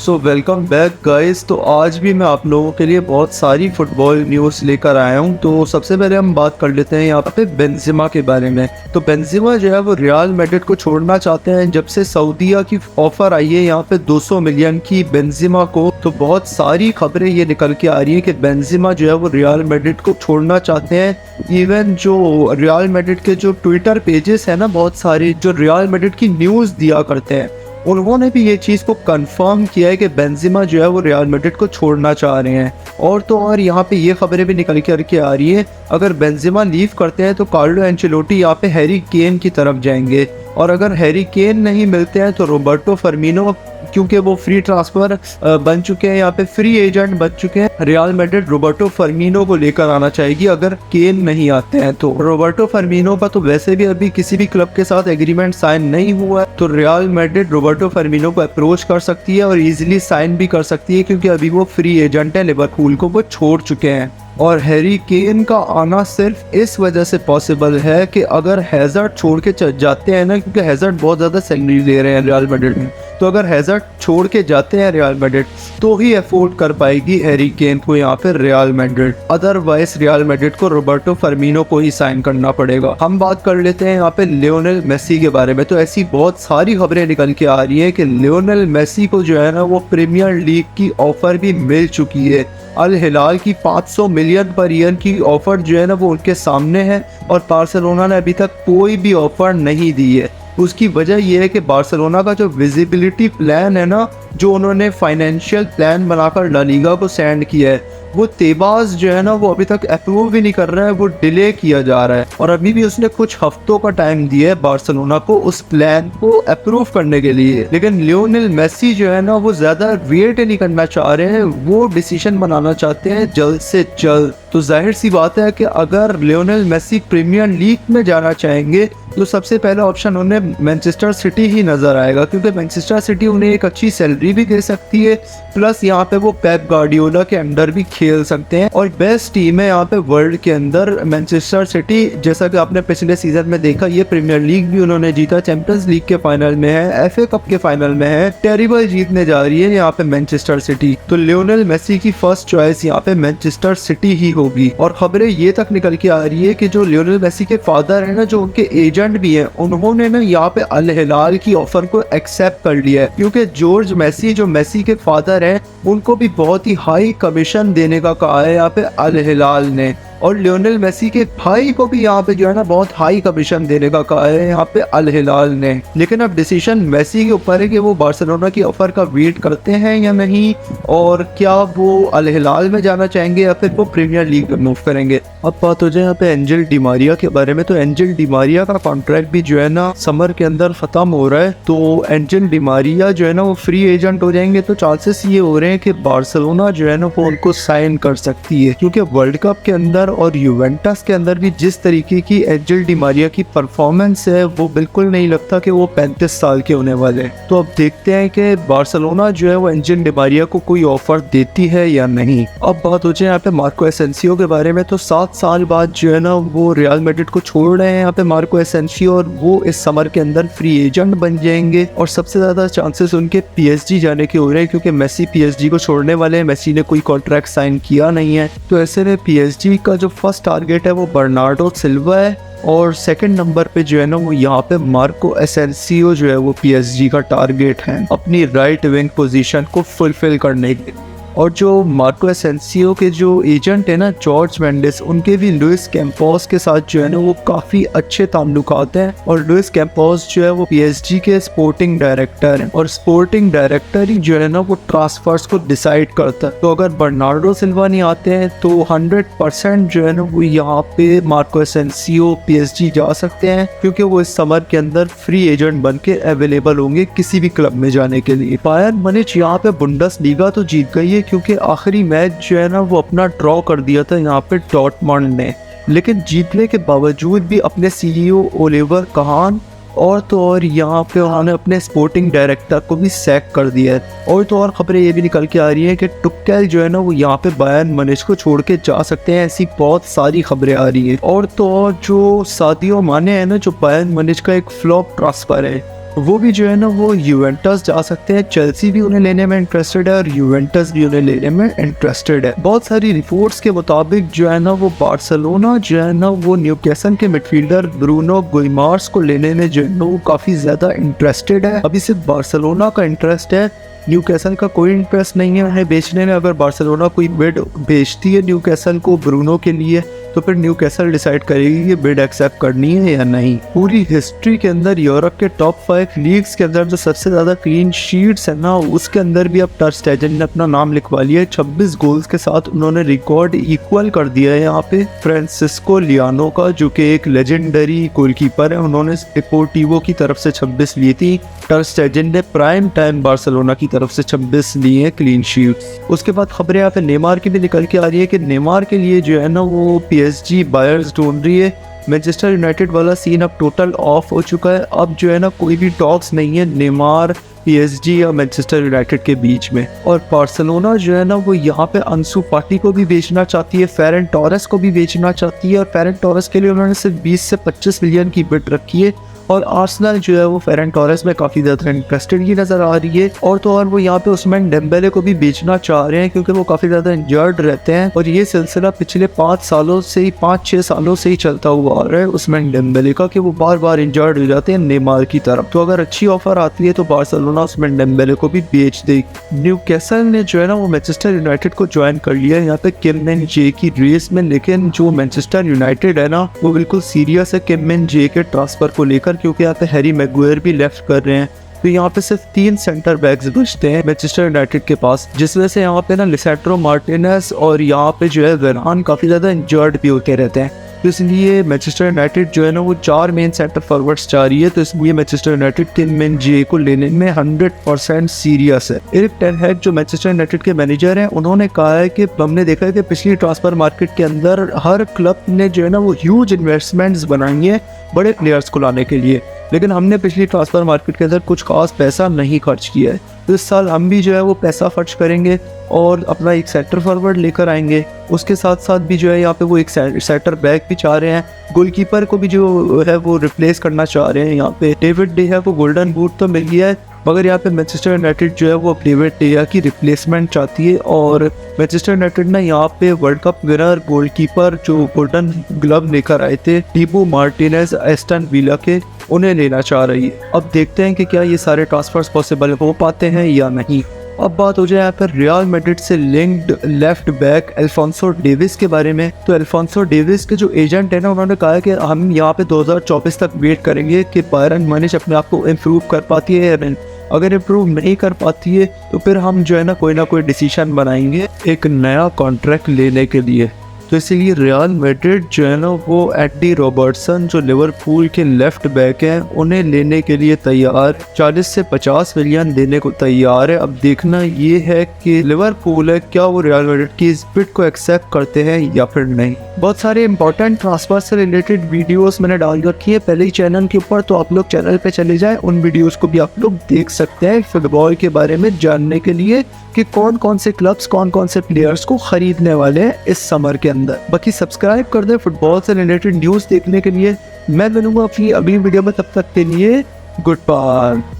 So welcome back guys. तो आज भी मैं आप लोगों के लिए बहुत सारी फुटबॉल न्यूज़ लेकर आया हूं। तो सबसे पहले हम बात कर लेते हैं यहाँ पे बेंजेमा के बारे में। तो बेंजेमा जो है वो रियल मैड्रिड को छोड़ना चाहते हैं। जब से सऊदीया की ऑफर आई है यहाँ पे 200 मिलियन की बेंजेमा को, तो बहुत सारी खबरें ये निकल के आ रही है कि बेंजेमा जो है वो रियल मैड्रिड को छोड़ना चाहते हैं। इवन जो रियल मैड्रिड के जो ट्विटर पेजेस है ना, बहुत सारे जो रियल मैड्रिड की न्यूज़ दिया करते हैं, उन्होंने भी ये चीज़ को कंफर्म किया है कि बेंजेमा जो है वो रियल मैड्रिड को छोड़ना चाह रहे हैं। और तो और यहाँ पे ये खबरें भी निकल के आ रही है, अगर बेंजेमा लीव करते हैं तो कार्लो एंचेलोटी यहाँ पे हैरी केन की तरफ जाएंगे, और अगर हैरी केन नहीं मिलते हैं तो रोबर्टो फर्मिनो, क्योंकि वो फ्री ट्रांसफर बन चुके हैं, यहाँ पे फ्री एजेंट बन चुके हैं, रियल मैड्रिड रोबर्टो फर्मिनो को लेकर आना चाहेगी अगर केन नहीं आते हैं। तो रोबर्टो फर्मिनो का तो वैसे भी अभी किसी भी क्लब के साथ एग्रीमेंट साइन नहीं हुआ है, तो रियल मैड्रिड रोबर्टो फर्मिनो को अप्रोच कर सकती है और इजीली साइन भी कर सकती है, क्योंकि अभी वो फ्री एजेंट है, लिवरपूल को वो छोड़ चुके हैं। और हैरी केन का आना सिर्फ इस वजह से पॉसिबल है कि अगर हैजर्ड छोड़ के जाते हैं ना, क्योंकि हैजर्ड बहुत ज़्यादा सैलरी दे रहे हैं रियल मैड्रिड में, तो अगर हैजर्ड छोड़ के जाते हैं रियल मैड्रिड तो ही अफोर्ड कर पाएगी हैरी केन को यहाँ पे real Madrid. Otherwise real Madrid को रोबर्टो फर्मिनो को ही साइन करना पड़ेगा। हम बात कर लेते हैं यहाँ पे लियोनेल मेसी के बारे में। तो ऐसी बहुत सारी खबरें निकल के आ रही है कि लियोनेल मेसी को जो है ना वो प्रीमियर लीग की ऑफर भी मिल चुकी है। अल हिलाल की 500 मिलियन पर ईयर की ऑफर जो है ना वो उनके सामने है, और बार्सिलोना ने अभी तक कोई भी ऑफर नहीं दी है। उसकी वजह यह है कि बार्सिलोना का जो विजिबिलिटी प्लान है ना, जो उन्होंने फाइनेंशियल प्लान बनाकर ला लीगा को सेंड किया है, वो तेबाज जो है ना वो अभी तक अप्रूव भी नहीं कर रहा है, वो डिले किया जा रहा है। और अभी भी उसने कुछ हफ्तों का टाइम दिया है बार्सिलोना को उस प्लान को अप्रूव करने के लिए। लेकिन लियोनेल मेसी जो है ना वो ज्यादा वेट नहीं करना चाह रहे हैं, वो डिसीजन बनाना चाहते हैं जल्द से जल्द। तो जाहिर सी बात है कि अगर लियोनेल मेसी प्रीमियर लीग में जाना चाहेंगे तो सबसे पहला ऑप्शन उन्हें मैनचेस्टर सिटी ही नजर आएगा, क्योंकि मैनचेस्टर सिटी उन्हें एक अच्छी सैलरी भी दे सकती है, प्लस यहाँ पे वो पेप गार्डियोला के अंडर भी खेल सकते हैं। और बेस्ट टीम है यहाँ पे वर्ल्ड के अंदर मैनचेस्टर सिटी। जैसा कि आपने पिछले सीजन में देखा, ये प्रीमियर लीग भी उन्होंने जीता, चैंपियंस लीग के फाइनल में है, एफए कप के फाइनल में है, टेरिबल जीतने जा रही है यहाँ पे मैनचेस्टर सिटी। तो लियोनेल मेसी की फर्स्ट चॉइस यहाँ पे मैनचेस्टर सिटी ही होगी। और खबरें ये तक निकल के आ रही है कि जो लियोनेल मेसी के फादर है ना, जो उनके एजेंट भी है, उन्होंने ना यहाँ पे अल हिलाल की ऑफर को एक्सेप्ट कर लिया है, क्योंकि जॉर्ज मेसी जो मेसी के फादर हैं उनको भी बहुत ही हाई कमीशन देने का कहा है यहाँ पे अल हिलाल ने, और लियोनेल मेसी के भाई को भी यहाँ पे जो है ना बहुत हाई कमीशन देने का कहा है यहाँ पे अल हिलाल ने। लेकिन अब डिसीजन मेसी के ऊपर है कि वो बार्सिलोना की ऑफर का वेट करते हैं या नहीं, और क्या वो अल हिलाल में जाना चाहेंगे या फिर वो प्रीमियर लीग में मूव करेंगे। अब बात हो जाए यहाँ पे एंजल डी मारिया के बारे में। तो एंजल डी मारिया का कॉन्ट्रैक्ट भी जो है ना समर के अंदर खत्म हो रहा है, तो एंजल डी मारिया जो है ना वो फ्री एजेंट हो जाएंगे। तो चांसेस ये हो रहे हैं कि बार्सिलोना जो है ना वो उनको साइन कर सकती है, क्योंकि वर्ल्ड कप के अंदर और यूवेंटस के अंदर भी जिस तरीके की एंजल डी मारिया की परफॉर्मेंस है, वो बिल्कुल नहीं लगता कि वो 35 साल के होने वाले हैं। तो अब देखते हैं कि बार्सिलोना जो है वो एंजल डी मारिया को कोई ऑफर देती है या नहीं। अब बात हो जाए यहाँ पे मार्को एसेंसियो के बारे में। तो 7 साल बाद जो है ना वो रियल मैड्रिड को छोड़ रहे हैं यहाँ पे मार्को एसेंसियो, और वो इस समर के अंदर फ्री एजेंट बन जाएंगे। और सबसे ज्यादा चांसेस उनके पीएसजी जाने के हो रहे हैं, क्योंकि मेसी पीएसजी को छोड़ने वाले हैं, मेसी ने कोई कॉन्ट्रैक्ट साइन किया नहीं है। तो ऐसे में पीएसजी का जो फर्स्ट टारगेट है वो बर्नार्डो सिल्वा है, और सेकंड नंबर पे जो है ना वो यहाँ पे मार्को एसेंसियो जो है वो पीएसजी का टारगेट है अपनी राइट विंग पोजीशन को फुलफिल करने के। और जो मार्को एसेंसियो के जो एजेंट है ना जॉर्ज मेंडिस, उनके भी लुइस कैंपोस के साथ जो है ना वो काफ़ी अच्छे ताल्लुकात हैं। और लुइस कैंपोस जो है वो पीएसजी के स्पोर्टिंग डायरेक्टर हैं, और स्पोर्टिंग डायरेक्टर ही जो है ना वो ट्रांसफर्स को डिसाइड करता है। तो अगर बर्नार्डो सिल्वा नहीं आते हैं तो 100% जो है ना वो यहाँ पे मार्को एसेंसियो पीएसजी जा सकते हैं, क्योंकि वो इस समर के अंदर फ्री एजेंट बन के अवेलेबल होंगे किसी भी क्लब में जाने के लिए। बायर्न म्यूनिच यहाँ पे बुंडेसलीगा तो जीत गई है, क्योंकि आखिरी मैच जो है ना वो अपना ड्रॉ कर दिया था यहाँ पे डॉर्टमुंड ने। लेकिन जीतने के बावजूद भी अपने सीईओ ओलिवर कहान और तो और यहाँ पे उन्होंने अपने स्पोर्टिंग डायरेक्टर को भी सैक कर दिया है। और तो और खबरें ये भी निकल के आ रही है कि टुक्केल जो है ना वो यहाँ पे बायर्न म्यूनिच को छोड़ के जा सकते हैं, ऐसी बहुत सारी खबरें आ रही है। और तो और जो सादियो माने है ना, जो बायर्न म्यूनिच का एक फ्लॉप ट्रांसफर है, वो भी जो है ना वो यूवेंटस जा सकते हैं। चेल्सी भी उन्हें लेने में इंटरेस्टेड है और यूवेंटस भी उन्हें लेने में इंटरेस्टेड है। बहुत सारी रिपोर्ट्स के मुताबिक जो है ना वो बार्सिलोना जो है ना वो न्यूकैसल के मिडफील्डर ब्रूनो गुइमार्स को लेने में जो है ना वो काफ़ी ज़्यादा इंटरेस्टेड है। अभी सिर्फ बार्सिलोना का इंटरेस्ट है, न्यूकैसल का कोई इंटरेस्ट नहीं है उन्हें बेचने में। अगर बार्सिलोना कोई बिड भेजती है न्यूकैसल को ब्रूनो के लिए तो फिर न्यूकैसल डिसाइड करेगी कि बिड एक्सेप्ट करनी है या नहीं। पूरी हिस्ट्री के अंदर यूरोप के टॉप 5 लीग्स के अंदर जो सबसे ज़्यादा क्लीन शीट्स है ना उसके अंदर भी अब टर स्टेजन ने अपना नाम लिखवा लिया है। 26 गोल्स के साथ उन्होंने रिकॉर्ड इक्वल कर दिया है यहाँ पे फ्रांसिस्को लियानो का, जो कि एक लेजेंडरी गोलकीपर है। उन्होंने डेपोर्टिवो की तरफ से 26 ली थी, टर स्टेजन ने प्राइम टाइम बार्सिलोना की तरफ से 26 लिए हैं क्लीन शीट्स। उसके बाद खबरें यहाँ पे नेमार की भी निकल के आ रही है कि नेमार के लिए जो है ना वो PSG बायर्स ढूंढ रही है। मैनचेस्टर यूनाइटेड वाला सीन अब टोटल ऑफ हो चुका है। अब जो है ना कोई भी टॉक्स नहीं है नेमार PSG या मैनचेस्टर यूनाइटेड के बीच में। और बार्सिलोना जो है ना वो यहाँ पे अंसु फाटी को भी बेचना चाहती है, फेरन टोरेस को भी बेचना चाहती है। और फेरन टोरेस के लिए उन्होंने सिर्फ 20 से 25 मिलियन की बिड रखी है। और आर्सेनल जो है वो फेरन टोरेस में काफ़ी ज़्यादा इंटरेस्टेड ही नज़र आ रही है। और तो और वो यहाँ पे उस्मान डेम्बेले को भी बेचना चाह रहे हैं क्योंकि वो काफ़ी ज़्यादा इंजर्ड रहते हैं। और ये सिलसिला पिछले 5-6 सालों से ही चलता हुआ आ रहा है उस्मान डेम्बेले का कि वो बार बार इंजर्ड हो जाते हैं नेमार की तरफ। तो अगर अच्छी ऑफर आती है तो बार्सिलोना उस्मान डेम्बेले को भी बेच देगी। न्यूकैसल ने जो है ना वो मैनचेस्टर यूनाइटेड को ज्वाइन कर लिया है यहाँ पे किम मिन जे की रेस में। लेकिन जो मैनचेस्टर यूनाइटेड है ना वो बिल्कुल सीरियस है किम मिन जे के ट्रांसफर को लेकर, क्योंकि यहाँ पे हैरी मैगुएर भी लेफ्ट कर रहे हैं। तो यहाँ पे सिर्फ 3 सेंटर बैक्स बचते हैं मैनचेस्टर यूनाइटेड के पास, जिस वजह से यहाँ पे ना लिसेंड्रो मार्टिनेज और यहाँ पे जो है वेरान काफ़ी ज़्यादा इंजर्ड भी होते रहते हैं। तो इसलिए मैनचेस्टर यूनाइटेड जो है ना वो 4 मेन सेंटर फॉरवर्ड्स चाह रही है। तो इसलिए मैनचेस्टर यूनाइटेड किम मिन जे को लेने में 100% सीरियस है। एरिक टेन हैग जो मैनचेस्टर यूनाइटेड के मैनेजर हैं उन्होंने कहा है कि हमने देखा है कि पिछली ट्रांसफर मार्केट के अंदर हर क्लब ने जो है ना वो ह्यूज इन्वेस्टमेंट्स बनाई है बड़े प्लेयर्स को लाने के लिए, लेकिन हमने पिछली ट्रांसफर मार्केट के अंदर कुछ खास पैसा नहीं खर्च किया है। तो इस साल हम भी जो है वो पैसा खर्च करेंगे और अपना एक सेंटर फॉरवर्ड लेकर आएंगे। उसके साथ साथ भी जो है यहाँ पे वो एक सेंटर बैक भी चाह रहे हैं। गोलकीपर को भी जो है वो रिप्लेस करना चाह रहे हैं। यहाँ पे डेविड डे है वो गोल्डन बूट तो मिल गया है, मगर यहाँ पे मैनचेस्टर यूनाइटेड जो है वो डेविड डेया की रिप्लेसमेंट चाहती है। और मैनचेस्टर यूनाइटेड ने यहाँ पे वर्ल्ड कप विनर गोलकीपर जो गोल्डन ग्लव लेकर आए थे टीबो मार्टिनेज एस्टन विला के, उन्हें लेना चाह रही है। अब देखते हैं कि क्या ये सारे ट्रांसफर्स पॉसिबल हो पाते हैं या नहीं। अब बात हो जाए यहाँ पर रियल मैड्रिड से linked left back Alfonso Davis के बारे में। तो अल्फोंसो डेविस के जो एजेंट है ना उन्होंने कहा है कि हम यहाँ पे 2024 तक वेट करेंगे कि बायरन म्यूनिख अपने आप को इम्प्रूव कर पाती है या नहीं। अगर इम्प्रूव नहीं कर पाती है तो फिर हम जो है ना कोई डिसीजन बनाएंगे एक नया कॉन्ट्रैक्ट लेने के लिए। तो इसीलिए रियल मैड्रिड जो है ना वो एडी रॉबर्टसन जो लिवरपूल के लेफ्ट बैक हैं उन्हें लेने के लिए तैयार, 40 से 50 मिलियन देने को तैयार है। अब देखना ये है कि लिवरपूल है क्या वो रियल मैड्रिड की इस बिड को एक्सेप्ट करते हैं या फिर नहीं। बहुत सारे इंपॉर्टेंट ट्रांसफर से रिलेटेड वीडियोस मैंने डाल रखी है पहले ही चैनल के ऊपर, तो आप लोग चैनल पे चले जाएं, उन वीडियोस को भी आप लोग देख सकते हैं फुटबॉल के बारे में जानने के लिए कि कौन कौन से क्लब्स कौन कौन से प्लेयर्स को खरीदने वाले हैं इस समर के अंदर। बाकी सब्सक्राइब कर दें फुटबॉल से रिलेटेड न्यूज़ देखने के लिए। मैं मिलूंगा अपनी अगली वीडियो में, तब तक के लिए गुड बाय।